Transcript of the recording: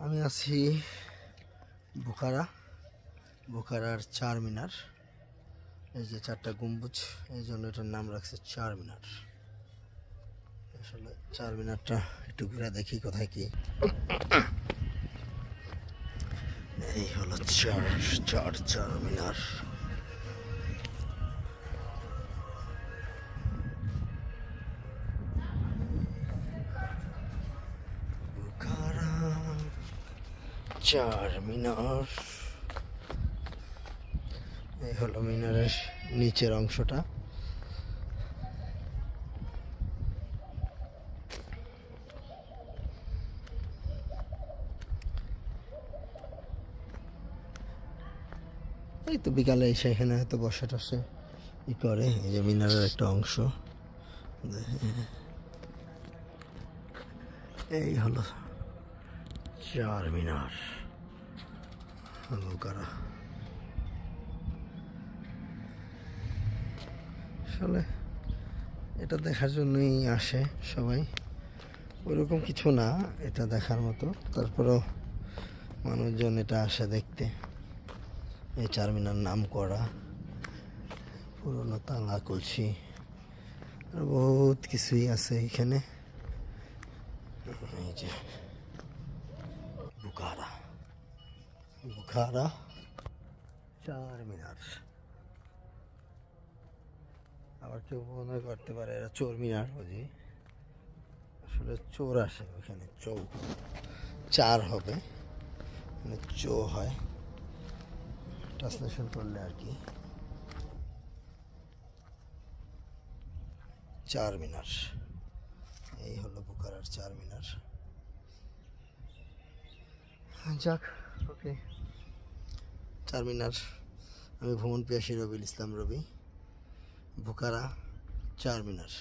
আমি আছি বুখারার চার মিনার। এই যে চারটা গম্বুজ, এই জন্য এটার নাম রাখছে চার মিনার। আসলে চার মিনারটা একটু ঘুরে দেখি কোথায় কি। এই হলো চার মিনার। বুখারা চার মিনার। এই হলো মিনারের নিচের অংশটা। এই তো বিকালে এসে এখানে হয়তো বসে টসে ই করে। এই যে মিনারের একটা অংশ, এই হলো চার মিনার বুখারা। আসলে এটা দেখার জন্যই আসে সবাই, ওইরকম কিছু না এটা দেখার মতো, তারপরেও মানুষজন এটা আসে দেখতে। এই চার মিনার নাম করা, পুরনো তালা কলসি আর বহুত কিছুই আছে এখানে। এই যে বুখারা চার মিনার। আবার কেউ মনে করতে পারে এরা চোর মিনার বুঝি, আসলে চোর আসে ওখানে, চার হবে মানে চো হয় ট্রান্সলেশন করলে আর কি। চার মিনার, এই হলো বুখারার চার মিনার। যাক, ওকে, চার মিনার। আমি ভ্রমণ পিয়াসী রবিউল ইসলাম রবি, বুখারা চার মিনার।